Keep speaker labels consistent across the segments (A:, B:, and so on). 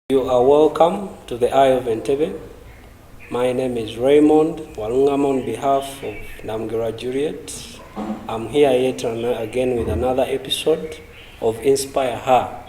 A: You are welcome to the Eye of Entebbe. My name is Raymond Walungama on behalf of Namgira Juliet. I'm here yet again with another episode of Inspire Her.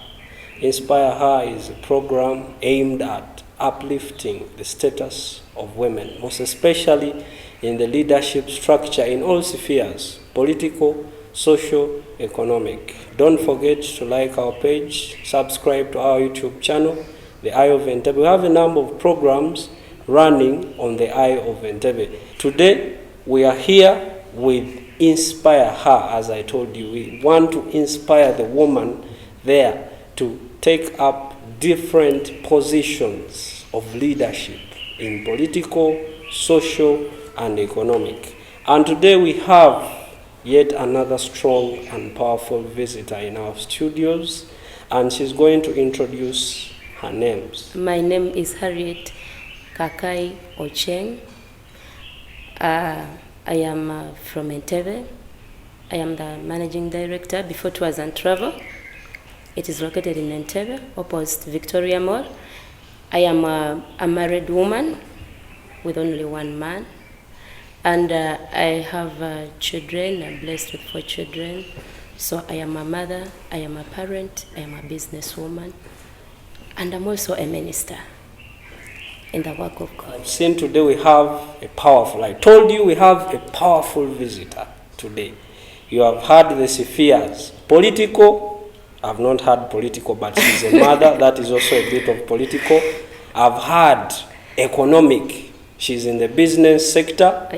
A: Inspire Her is a program aimed at uplifting the status of women, most especially in the leadership structure in all spheres, political, social, economic. Don't forget to like our page, subscribe to our YouTube channel, The Eye of Entebbe. We have a number of programs running on The Eye of Entebbe. Today, we are here with Inspire Her, as I told you. We want to inspire the woman there to take up different positions of leadership in political, social, and economic. And today we have yet another strong and powerful visitor in our studios, and she's going to introduce her names.
B: My name is Harriet Kakayi Ochieng. I am from Entebbe. I am the managing director before Tours and Travel. It is located in Entebbe, opposite Victoria Mall. I am a married woman with only one man. And I have children. I'm blessed with 4 children. So I am a mother, I am a parent, I am a businesswoman. And I'm also a minister in the work of God.
A: Since today we have a powerful, I told you we have a powerful visitor today. You have heard the spheres. Political, I've not heard political, but she's a mother. That is also a bit of political. I've heard economic. She's in the business sector,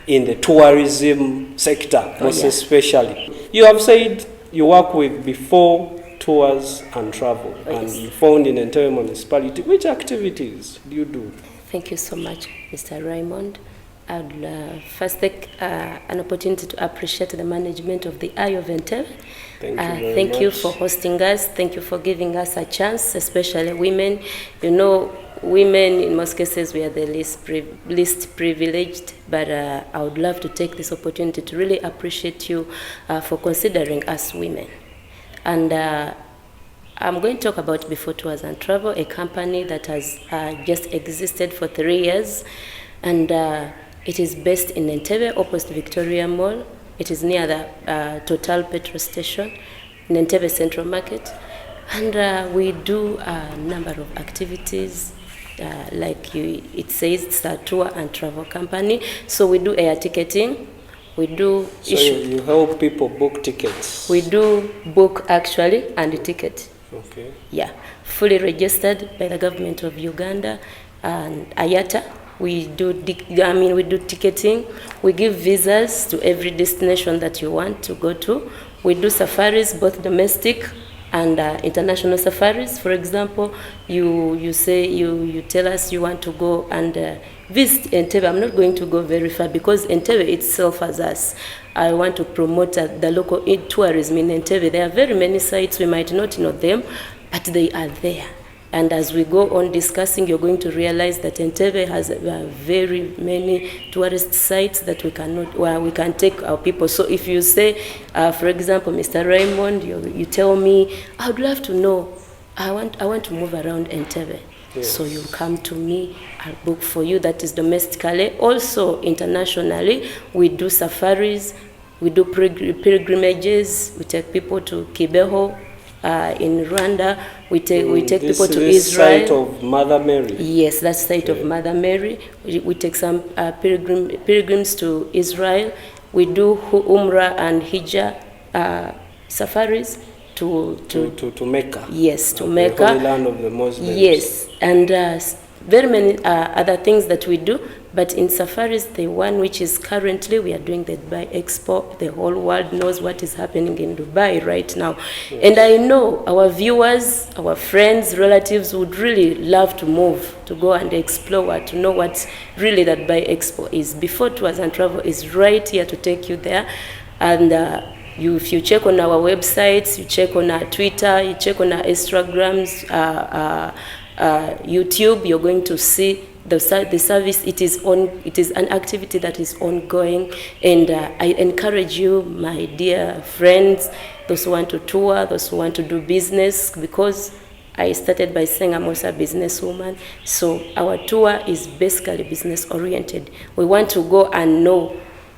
A: in the tourism sector, most especially. You have said you work with before Tours and Travel, and you found in Entebbe municipality. Which activities do you do?
B: Thank you so much, Mr. Raymond. I'd first take an opportunity to appreciate the management of the Eye of Entebbe.
A: Thank you very
B: Thank
A: much.
B: You for hosting us. Thank you for giving us a chance, especially women. You know, women, in most cases, we are the least privileged, but I would love to take this opportunity to really appreciate you for considering us women. And I'm going to talk about Before Tours and Travel, a company that has just existed for 3 years, and it is based in Entebbe, opposite Victoria Mall. It is near the Total petrol station in Entebbe Central Market, and we do a number of activities. It says it's a tour and travel company. So we do air ticketing, we do
A: you help people book tickets.
B: We do book actually and ticket.
A: Okay.
B: Yeah, fully registered by the government of Uganda and IATA. We do ticketing. We give visas to every destination that you want to go to. We do safaris, both domestic and international safaris. For example, you tell us you want to go and visit Entebbe. I'm not going to go very far because Entebbe itself as us, I want to promote the local tourism in Entebbe. There are very many sites, we might not know them, but they are there. And as we go on discussing, you're going to realize that Entebbe has very many tourist sites that we can take our people. So if you say, for example, Mr. Raymond, you tell me, I would love to know, I want to move around Entebbe. Yes. So you come to me, I'll book for you. That is domestically. Also internationally, we do safaris, we do pilgrimages, we take people to Kibeho. In Rwanda, we take people to Israel.
A: Site of Mother Mary.
B: Yes, that's site of Mother Mary. We take some pilgrims to Israel. We do Umrah and Hijjah safaris to
A: Mecca.
B: Yes, to Mecca.
A: The Holy Land of the Muslims.
B: Yes, and very many other things that we do. But in safaris, the one which is currently, we are doing the Dubai Expo. The whole world knows what is happening in Dubai right now. Yes. And I know our viewers, our friends, relatives would really love to move, to go and explore, to know what really that Dubai Expo is. Before Tours and Travel is right here to take you there. And if you check on our websites, you check on our Twitter, you check on our Instagrams, YouTube, you're going to see the service. It is an activity that is ongoing, and I encourage you, my dear friends, those who want to tour, those who want to do business, because I started by saying I'm also a businesswoman. So our tour is basically business oriented. We want to go and know,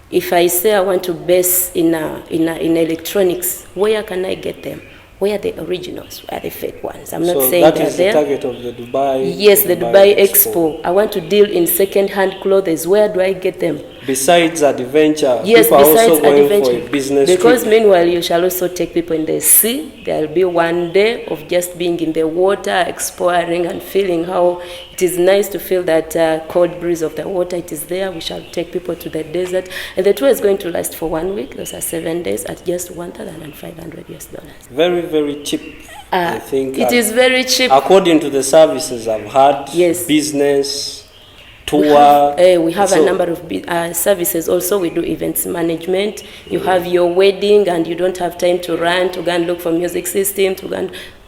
B: if I say I want to base in electronics, where can I get them? Where are the originals? Where are the fake ones? I'm not saying
A: that
B: they're
A: is
B: there.
A: the target of the Dubai.
B: Yes, the Dubai Expo. I want to deal in second-hand clothes. Where do I get them?
A: Besides adventure,
B: yes,
A: people are
B: besides
A: also going
B: adventure,
A: for a business
B: because
A: trip.
B: meanwhile you shall also take people in the sea. There will be one day of just being in the water, exploring and feeling how it is nice to feel that cold breeze of the water. It is there. We shall take people to the desert, and the tour is going to last for 1 week. Those are 7 days at just $1,500.
A: Very, very cheap. I think
B: it is very cheap
A: according to the services I've had.
B: Yes.
A: Business. Tour.
B: We have a number of services. Also, we do events management. You have your wedding and you don't have time to run to go and look for music system.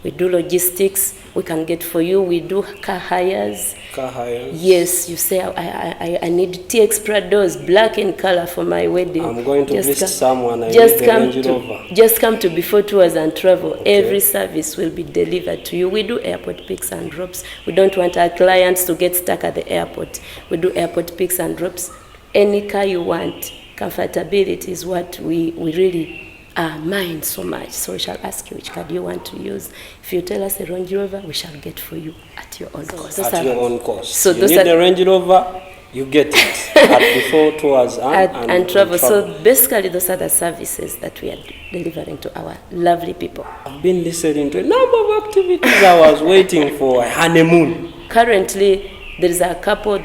B: We do logistics. We can get for you. We do car hires.
A: Car hires.
B: Yes, you say I need TX Prados, black in color for my wedding.
A: I'm going to visit someone.
B: Just come to Before Tours and Travel. Okay. Every service will be delivered to you. We do airport picks and drops. We don't want our clients to get stuck at the airport. We do airport picks and drops. Any car you want. Comfortability is what we really mind so much. So we shall ask you which car do you want to use. If you tell us a Range Rover, we shall get for you at your own cost.
A: At your own cost. So you need a Range Rover, you get it at Before Tours and Travel.
B: So basically those are the services that we are delivering to our lovely people.
A: I've been listening to a number of activities. I was waiting for a honeymoon.
B: Currently, there is a couple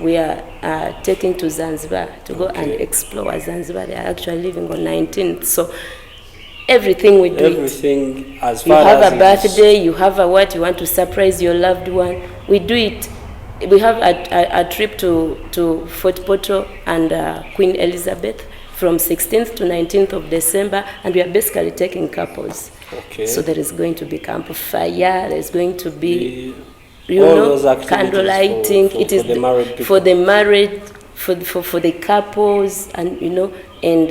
B: we are taking to Zanzibar to go and explore Zanzibar. They are actually leaving on 19th. So everything we do.
A: Everything as far as
B: you have a birthday, you have a what, you want to surprise your loved one. We do it. We have a trip to Fort Portal and Queen Elizabeth from 16th to 19th of December, and we are basically taking couples.
A: Okay.
B: So there is going to be campfire. There is going to be candle lighting. It is for the married, for the couples, and and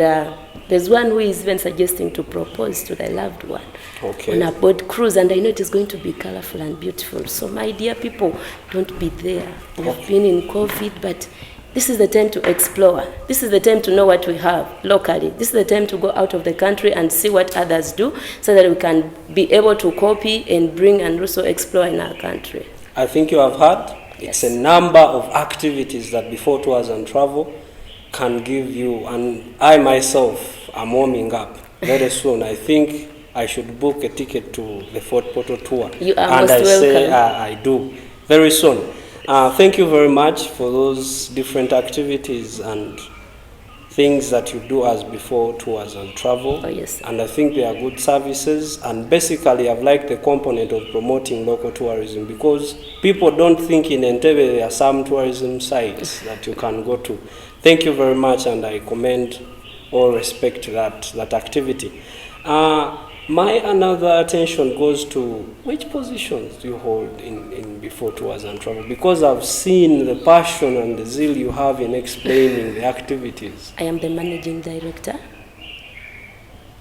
B: there's one who is even suggesting to propose to the loved one on a boat cruise, and I know it is going to be colorful and beautiful. So my dear people, don't be there. We have been in COVID, but this is the time to explore. This is the time to know what we have locally. This is the time to go out of the country and see what others do, so that we can be able to copy and bring and also explore in our country.
A: I think you have heard. It's a number of activities that Before Tours and Travel can give you, and I myself am warming up very soon. I think I should book a ticket to the Fort Portal tour.
B: You are most welcome.
A: Say I do very soon. Thank you very much for those different activities and things that you do as Before Tours and Travel.
B: Oh, yes.
A: And I think they are good services. And basically, I've liked the component of promoting local tourism, because people don't think in Entebbe there are some tourism sites that you can go to. Thank you very much, and I commend all respect to that activity. My another attention goes to which positions do you hold in Before Tours and Travel? Because I've seen the passion and the zeal you have in explaining the activities.
B: I am the managing director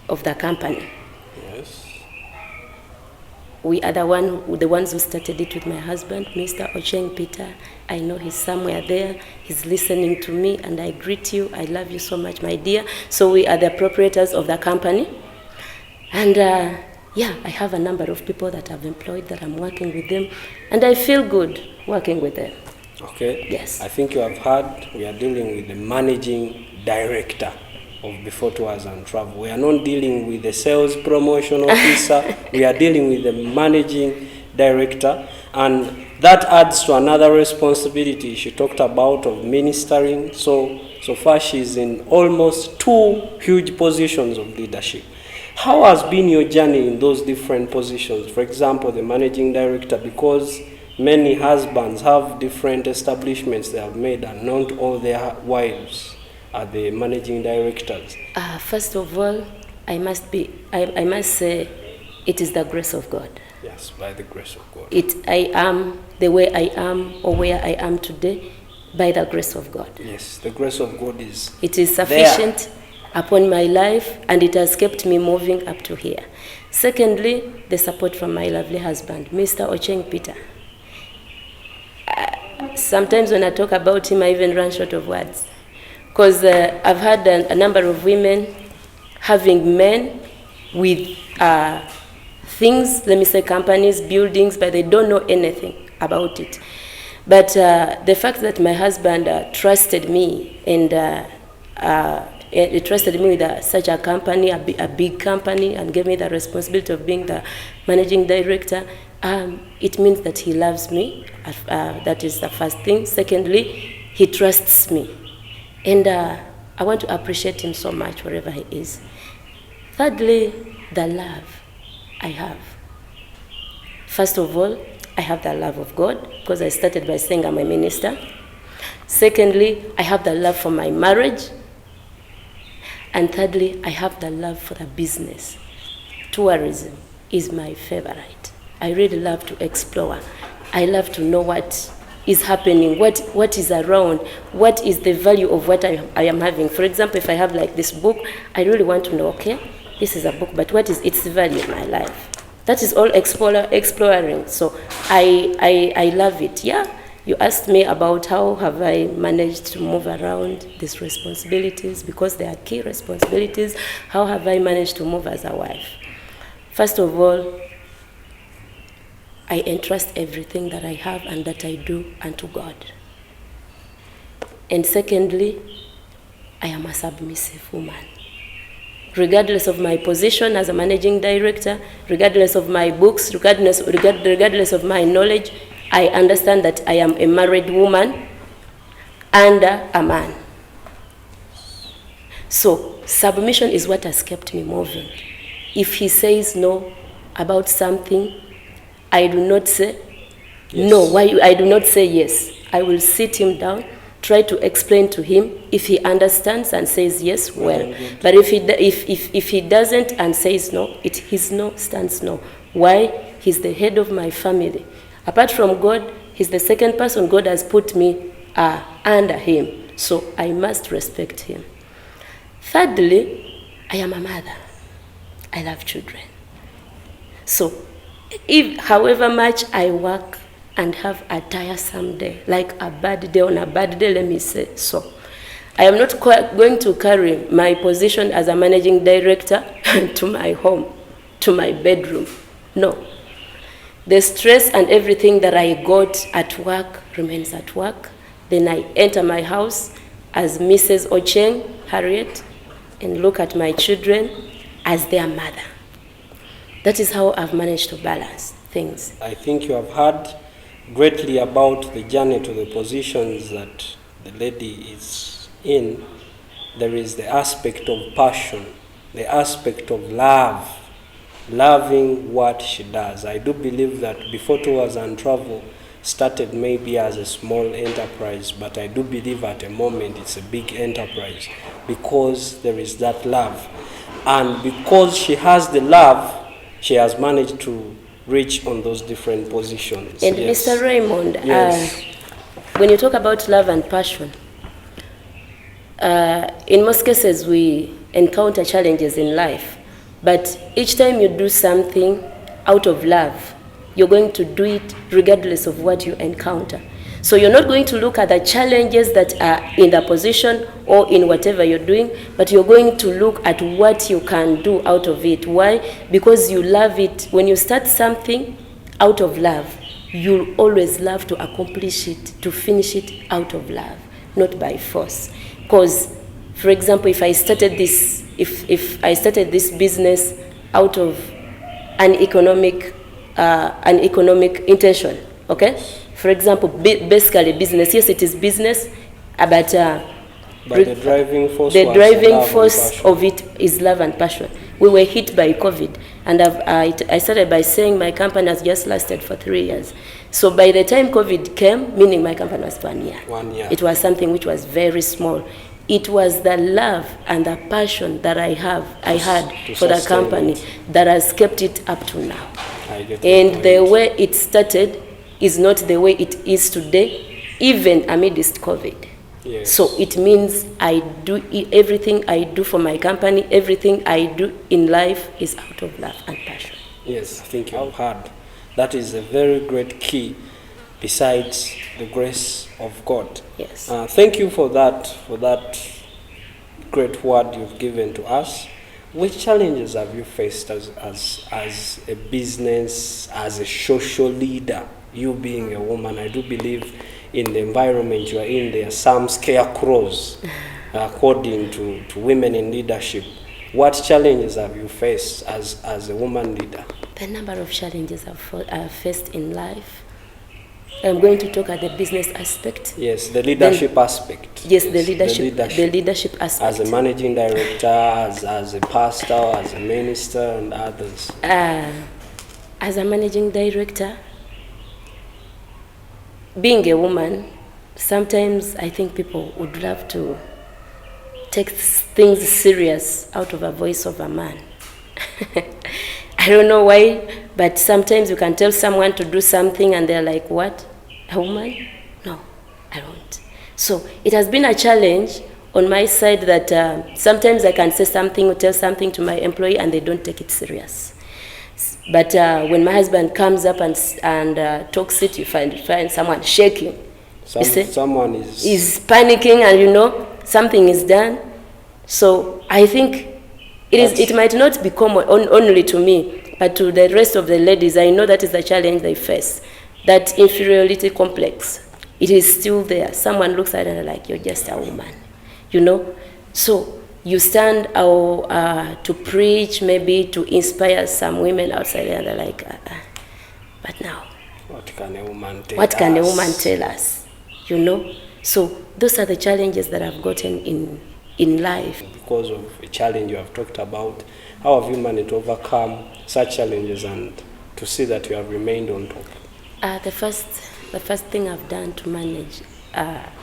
B: of the company.
A: Yes.
B: We are the ones who started it with my husband, Mr. Ochieng Peter. I know he's somewhere there. He's listening to me, and I greet you. I love you so much, my dear. So we are the proprietors of the company. And I have a number of people that I've employed, that I'm working with them, and I feel good working with them.
A: Okay.
B: Yes.
A: I think you have heard we are dealing with the managing director of Before Tours and Travel. We are not dealing with the sales promotion officer. We are dealing with the managing director, and that adds to another responsibility she talked about of ministering. So far she's in almost 2 huge positions of leadership. How has been your journey in those different positions? For example, the managing director, because many husbands have different establishments they have made, and not all their wives are the managing directors.
B: First of all, I must say it is the grace of God.
A: Yes, by the grace of God.
B: I am the way I am, or where I am today, by the grace of God.
A: Yes, the grace of God is.
B: It is sufficient upon my life, and it has kept me moving up to here. Secondly, the support from my lovely husband, Mr. Ochieng Peter. Sometimes when I talk about him, I even run short of words. Because I've had a number of women having men with things, let me say companies, buildings, but they don't know anything about it. But the fact that my husband trusted me and he trusted me with such a company, a big company, and gave me the responsibility of being the managing director, it means that he loves me. That is the first thing. Secondly, he trusts me. And I want to appreciate him so much wherever he is. Thirdly, the love I have. First of all, I have the love of God, because I started by saying I'm a minister. Secondly, I have the love for my marriage. And thirdly, I have the love for the business. Tourism is my favorite. I really love to explore. I love to know what is happening, what is around, what is the value of what I am having. For example, if I have like this book, I really want to know, okay, this is a book, but what is its value in my life? That is all exploring. So I love it. Yeah, you asked me about how have I managed to move around these responsibilities, because they are key responsibilities. How have I managed to move as a wife? First of all, I entrust everything that I have and that I do unto God. And secondly, I am a submissive woman. Regardless of my position as a managing director, regardless of my books, regardless of my knowledge, I understand that I am a married woman under a man. So submission is what has kept me moving. If he says no about something, I do not say yes. No. Why? I do not say yes. I will sit him down, try to explain to him. If he understands and says yes, well. But if he doesn't and says no, his no stands no. Why? He's the head of my family. Apart from God, he's the second person God has put me under him. So I must respect him. Thirdly, I am a mother. I love children. So, however much I work and have a tiresome day, like a bad day on a bad day, let me say so, I am not going to carry my position as a managing director to my home, to my bedroom. No. The stress and everything that I got at work remains at work. Then I enter my house as Mrs. Ochieng, Harriet, and look at my children as their mother. That is how I've managed to balance things.
A: I think you have heard greatly about the journey to the positions that the lady is in. There is the aspect of passion, the aspect of love, loving what she does. I do believe that Before Tours and Travel started maybe as a small enterprise, but I do believe at the moment it's a big enterprise because there is that love. And because she has the love, she has managed to reach on those different positions.
B: And yes. Mr. Raymond, yes. When you talk about love and passion, in most cases we encounter challenges in life, but each time you do something out of love, you're going to do it regardless of what you encounter. So you're not going to look at the challenges that are in the position or in whatever you're doing, but you're going to look at what you can do out of it. Why? Because you love it. When you start something out of love, you'll always love to accomplish it, to finish it out of love, not by force. Because, for example, if I started this business out of an economic intention, okay? For example, basically business. Yes, it is business, but
A: the driving force
B: of it is love and passion. We were hit by COVID, and I started by saying my company has just lasted for 3 years. So by the time COVID came, meaning my company was 1 year.
A: 1 year.
B: It was something which was very small. It was the love and the passion that I had for the company that has kept it up to now. And the way it started is not the way it is today, even amidst COVID.
A: Yes.
B: So it means I do everything I do for my company, everything I do in life is out of love and passion.
A: Yes, I think you've heard. That is a very great key besides the grace of God.
B: Yes.
A: Thank you for that great word you've given to us. Which challenges have you faced as a business, as a social leader, you being a woman? I do believe in the environment you are in, there are some scarecrows according to women in leadership. What challenges have you faced as a woman leader?
B: The number of challenges I've faced in life. I'm going to talk at the business aspect.
A: Yes, the leadership aspect.
B: Yes, the leadership aspect.
A: As a managing director, as a pastor, as a minister, and others.
B: As a managing director, being a woman, sometimes I think people would love to take things serious out of a voice of a man. I don't know why, but sometimes you can tell someone to do something and they're like, what? A woman? No, I don't. So it has been a challenge on my side that sometimes I can say something or tell something to my employee and they don't take it serious. But when my husband comes up and talks it, you find someone shaking.
A: Someone is
B: panicking, and something is done. So I think it might not be common only to me, but to the rest of the ladies. I know that is the challenge they face. That inferiority complex, it is still there. Someone looks at it like, you're just a woman, So you stand out to preach, maybe to inspire some women outside there, and they're like, but now,
A: what can a woman
B: tell us? So those are the challenges that I've gotten in life.
A: Because of a challenge you have talked about, how have you managed to overcome such challenges and to see that you have remained on top?
B: The first thing I've done to manage,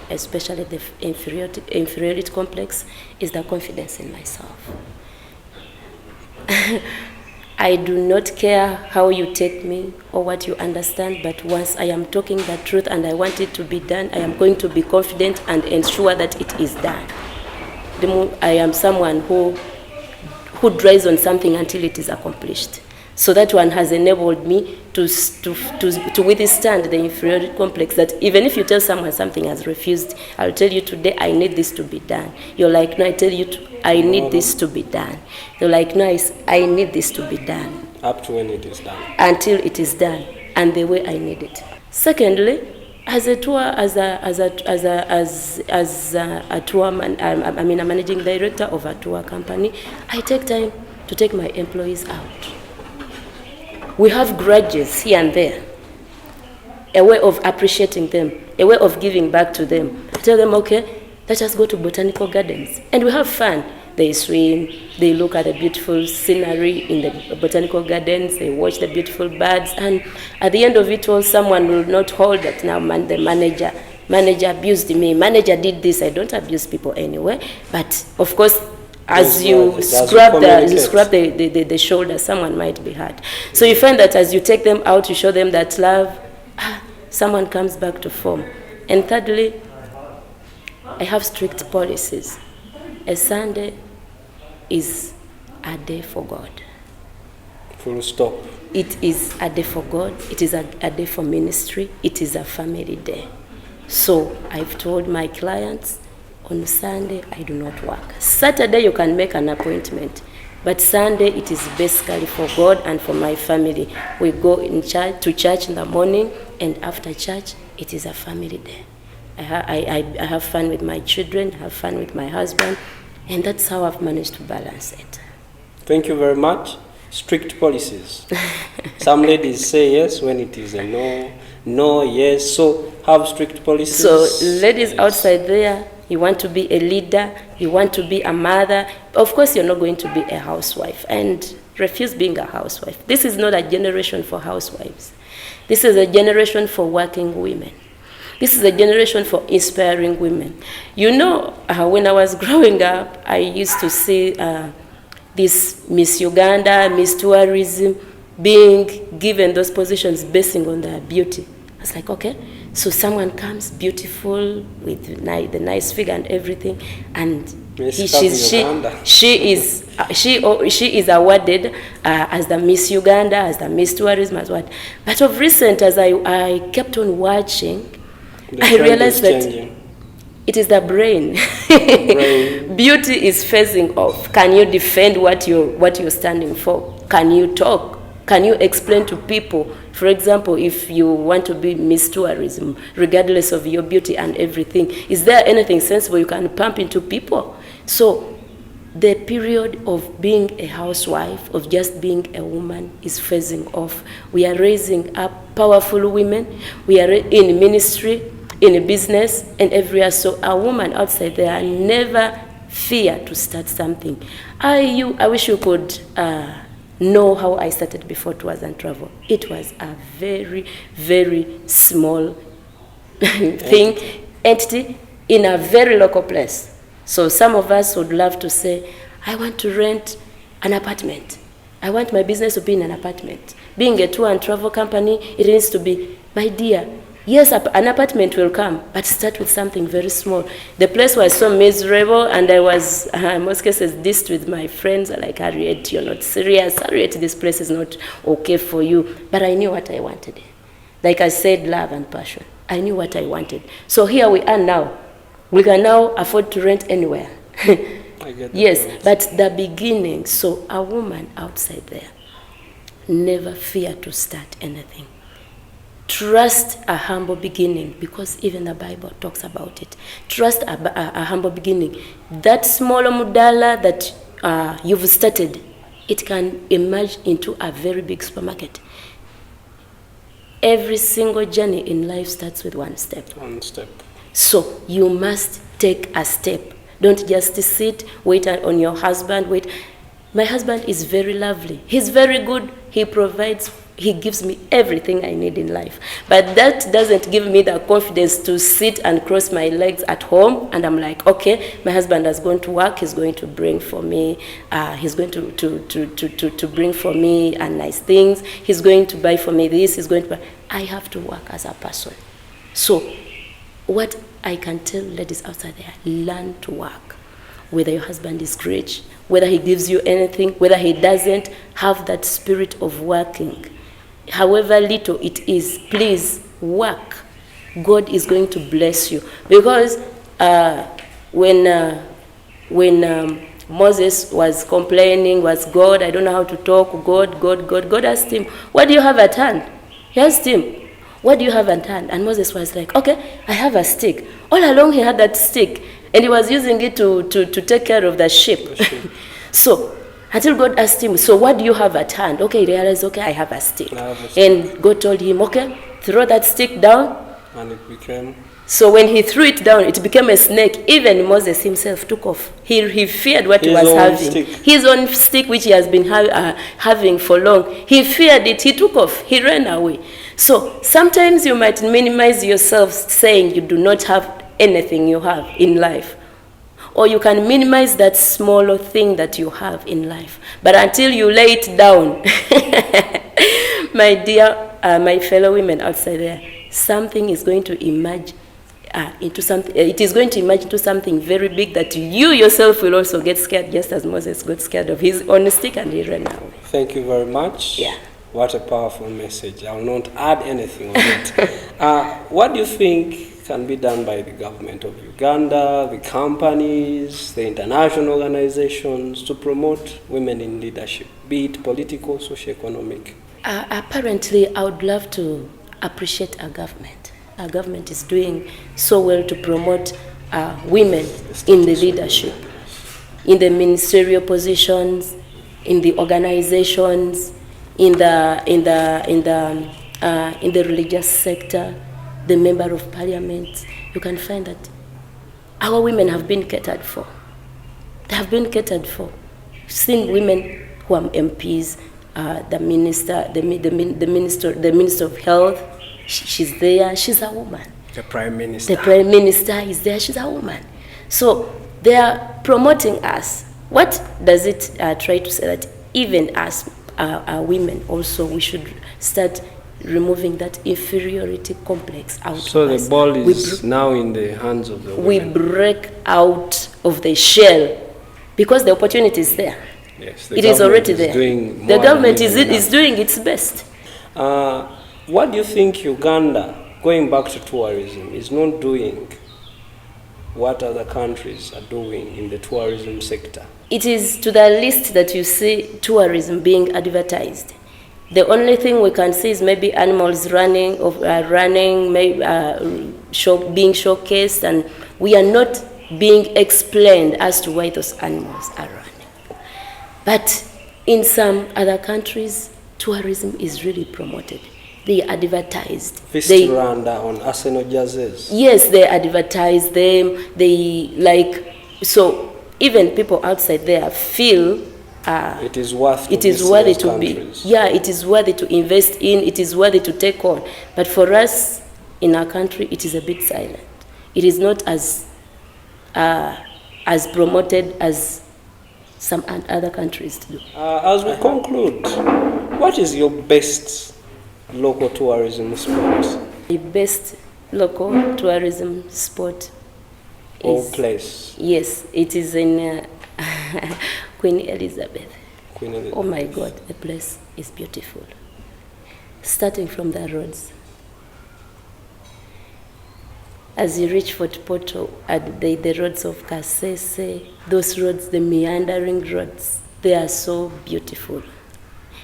B: especially the inferiority complex, is the confidence in myself. I do not care how you take me or what you understand, but once I am talking the truth and I want it to be done, I am going to be confident and ensure that it is done. I am someone who drives on something until it is accomplished. So that one has enabled me to withstand the inferiority complex, that even if you tell someone something has refused, I'll tell you today, I need this to be done. You're like, no, I tell you, I need this to be done. You're like, no, I need this to be done.
A: Up to when it is done.
B: Until it is done, and the way I need it. Secondly, as a managing director of a tour company, I take time to take my employees out. We have grudges here and there, a way of appreciating them, a way of giving back to them. I tell them, okay, let us go to botanical gardens. And we have fun. They swim, they look at the beautiful scenery in the botanical gardens, they watch the beautiful birds, and at the end of it all, someone will not hold that now the manager abused me, manager did this. I don't abuse people anyway, but of course, as you scrub the shoulder, someone might be hurt. So you find that as you take them out, you show them that love, someone comes back to form. And thirdly, I have strict policies. A Sunday is a day for God.
A: Full stop.
B: It is a day for God. It is a day for ministry. It is a family day. So I've told my clients, on Sunday, I do not work. Saturday, you can make an appointment. But Sunday, it is basically for God and for my family. We go to church in the morning, and after church, it is a family day. I have fun with my children, have fun with my husband, and that's how I've managed to balance it.
A: Thank you very much. Strict policies. Some ladies say yes when it is a no, no, yes. So have strict policies.
B: So ladies outside there, you want to be a leader, you want to be a mother. Of course, you're not going to be a housewife, and refuse being a housewife. This is not a generation for housewives. This is a generation for working women. This is a generation for inspiring women. When I was growing up, I used to see this Miss Uganda, Miss Tourism, being given those positions basing on their beauty. was like, okay. So someone comes beautiful with the nice figure and everything, and she is awarded as the Miss Uganda, as the Miss Tourism, as what. But of recent, as I kept on watching, I realized that it is the brain. Beauty is phasing off. Can you defend what you're standing for? Can you talk? Can you explain to people? For example, if you want to be Miss Tourism, regardless of your beauty and everything, is there anything sensible you can pump into people? So the period of being a housewife, of just being a woman, is phasing off. We are raising up powerful women. We are in ministry, in business, and everywhere. So a woman outside there never fear to start something. I wish you could know how I started before Tours and Travel. It was a very, very small entity in a very local place. So some of us would love to say, I want to rent an apartment. I want my business to be in an apartment. Being a tour and travel company, it needs to be, my dear, yes, an apartment will come, but start with something very small. The place was so miserable, and I was, in most cases, dissed with my friends, like, Harriet, you're not serious. Harriet, this place is not okay for you. But I knew what I wanted. Like I said, love and passion. I knew what I wanted. So here we are now. We can now afford to rent anywhere. Yes, but the beginning, so a woman outside there, never fear to start anything. Trust a humble beginning, because even the Bible talks about it. Trust a humble beginning. That small mudala that you've started, it can emerge into a very big supermarket. Every single journey in life starts with one step.
A: One step.
B: So you must take a step. Don't just sit, wait on your husband, wait. My husband is very lovely. He's very good. He provides, he gives me everything I need in life. But that doesn't give me the confidence to sit and cross my legs at home. And I'm like, okay, my husband has gone to work. He's going to bring for me. He's going to bring for me nice things. He's going to buy for me this. He's going to buy. I have to work as a person. So what I can tell ladies outside there, learn to work. Whether your husband is rich, whether he gives you anything, whether he doesn't, have that spirit of working. However little it is, please work. God is going to bless you. Because when Moses was complaining, was God, I don't know how to talk, God asked him, what do you have at hand? He asked him, what do you have at hand? And Moses was like, okay, I have a stick. All along he had that stick, and he was using it to take care of the sheep. So, until God asked him, so what do you have at hand? Okay, he realized, okay, I have a stick. And God told him, okay, throw that stick down.
A: And it became...
B: So when he threw it down, it became a snake. Even Moses himself took off. He feared what he was having.
A: Stick.
B: His own stick, which he has been having for long. He feared it. He took off. He ran away. So sometimes you might minimize yourself, saying you do not have anything you have in life. Or you can minimize that smaller thing that you have in life. But until you lay it down, my dear, my fellow women outside there, something is going to emerge into something. It is going to emerge into something very big that you yourself will also get scared, just as Moses got scared of his own stick and he ran away.
A: Thank you very much.
B: Yeah.
A: What a powerful message. I will not add anything on it. What do you think can be done by the government of Uganda, the companies, the international organizations to promote women in leadership, be it political, socio-economic?
B: Apparently, I would love to appreciate our government. Our government is doing so well to promote women in the leadership, in the ministerial positions, in the organizations, in the religious sector, the member of parliament. You can find that our women have been catered for. They have been catered for. You've seen women who are MPs, the minister of health. She's there. She's a woman.
A: The prime minister.
B: The prime minister is there. She's a woman. So they are promoting us. What does it try to say? That even as women also, we should start removing that inferiority complex out
A: So
B: of
A: the
B: us.
A: ball is now in the hands of the
B: We
A: women.
B: break out of the shell because the opportunity is there.
A: Yes, the
B: It is
A: government
B: already
A: is
B: there.
A: doing
B: The
A: more
B: government
A: than
B: is
A: even
B: is
A: enough.
B: doing its best.
A: What do you think Uganda, going back to tourism, is not doing what other countries are doing in the tourism sector?
B: It is to the list that you see tourism being advertised. The only thing we can see is maybe animals running, maybe being showcased, and we are not being explained as to why those animals are running. But in some other countries, tourism is really promoted. They are advertised.
A: Visit Rwanda on Arsenal jerseys.
B: Yes, they advertise them. So even people outside there feel
A: It is worth to
B: it is
A: visit
B: worthy
A: those
B: to
A: countries.
B: be. Yeah, it is worthy to invest in. It is worthy to take on. But for us in our country, it is a bit silent. It is not as promoted as some other countries do.
A: As we conclude, what is your best local tourism spot
B: The best local tourism spot
A: or
B: is
A: place?
B: Yes, it is in Queen Elizabeth.
A: Queen Elizabeth.
B: Oh my God, the place is beautiful. Starting from the roads. As you reach Fort Portal, at the roads of Kasese, those roads, the meandering roads, they are so beautiful.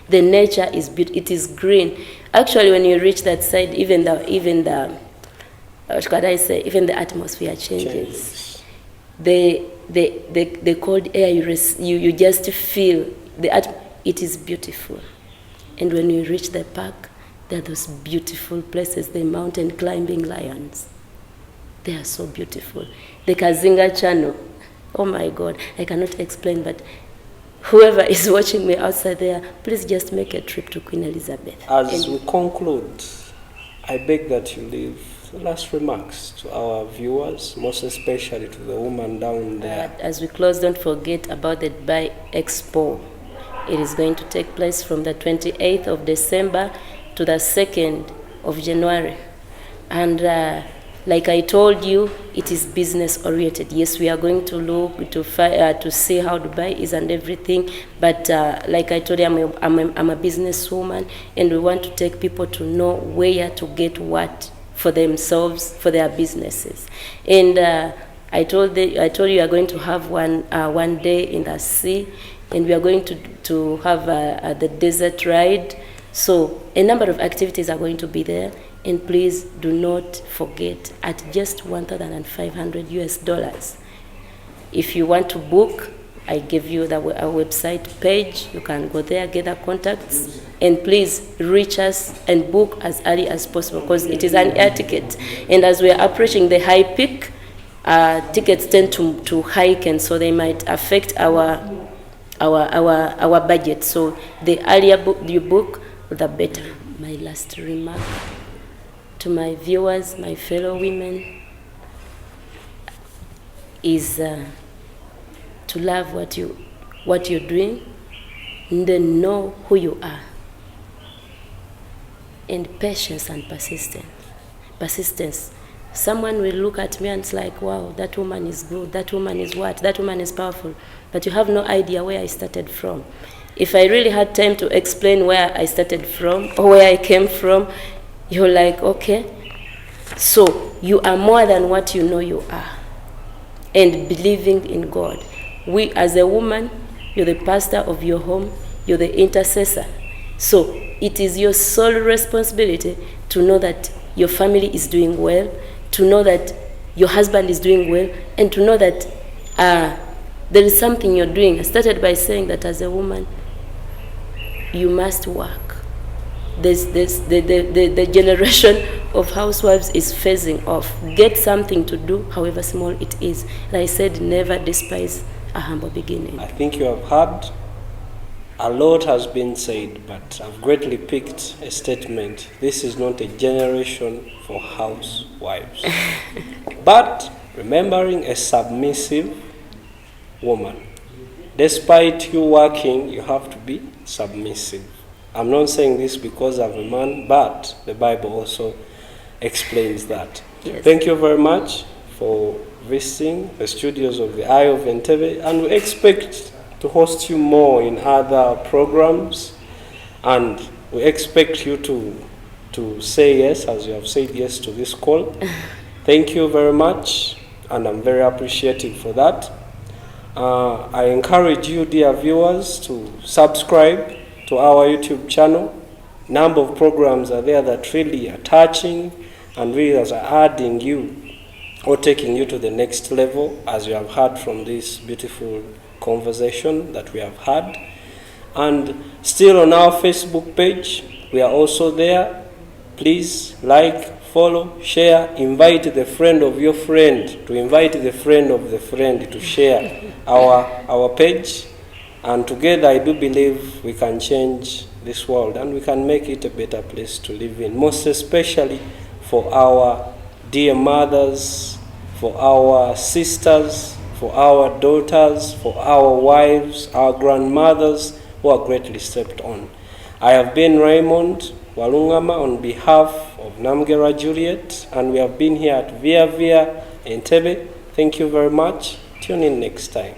B: The nature is beautiful. It is green. Actually, when you reach that side, even the even the atmosphere changes. The cold air you just feel it is beautiful. And when you reach the park, there are those beautiful places, the mountain climbing lions. They are so beautiful. The Kazinga channel, oh my God, I cannot explain, but whoever is watching me outside there, please just make a trip to Queen Elizabeth.
A: As we conclude, I beg that you leave last remarks to our viewers, most especially to the woman down there.
B: As we close, don't forget about the Dubai Expo. It is going to take place from the 28th of December to the 2nd of January. And like I told you, it is business oriented. Yes, we are going to look to see how Dubai is and everything. But like I told you, I'm a businesswoman, and we want to take people to know where to get what for themselves, for their businesses. And I told you we are going to have one day in the sea, and we are going to have the desert ride. So a number of activities are going to be there. And please do not forget, at just $1,500. If you want to book, I give you our website page. You can go there, get our contacts, and please reach us and book as early as possible because it is an air ticket. And as we are approaching the high peak, tickets tend to hike, and so they might affect our budget. So the earlier you book, the better. My last remark to my viewers, my fellow women, is to love what you're doing, and then know who you are, and patience and persistence. Someone will look at me and it's like, wow, that woman is good, that woman is what, that woman is powerful, but you have no idea where I started from. If I really had time to explain where I started from or where I came from, you're like, okay, so you are more than what you know you are. And believing in God. We, as a woman, you're the pastor of your home, you're the intercessor. So it is your sole responsibility to know that your family is doing well, to know that your husband is doing well, and to know that there is something you're doing. I started by saying that as a woman, you must work. The generation of housewives is phasing off. Get something to do, however small it is. And I said, never despise a humble beginning.
A: I think you have heard. A lot has been said, but I've greatly picked a statement. This is not a generation for housewives. But remembering a submissive woman. Despite you working, you have to be submissive. I'm not saying this because I'm a man, but the Bible also explains that.
B: Yes.
A: Thank you very much for visiting the studios of the Eye of Entebbe, and we expect to host you more in other programs, and we expect you to say yes, as you have said yes to this call. Thank you very much, and I'm very appreciative for that. I encourage you, dear viewers, to subscribe to our YouTube channel. Number of programs are there that really are touching and really are adding you or taking you to the next level, as you have heard from this beautiful conversation that we have had. And still on our Facebook page, we are also there. Please like, follow, share, invite the friend of your friend to invite the friend of the friend to share our page. And together I do believe we can change this world and we can make it a better place to live in, most especially for our dear mothers, for our sisters, for our daughters, for our wives, our grandmothers who are greatly stepped on. I have been Raymond Walungama on behalf of Namgera Juliet, and we have been here at Via Via Entebbe. Thank you very much. Tune in next time.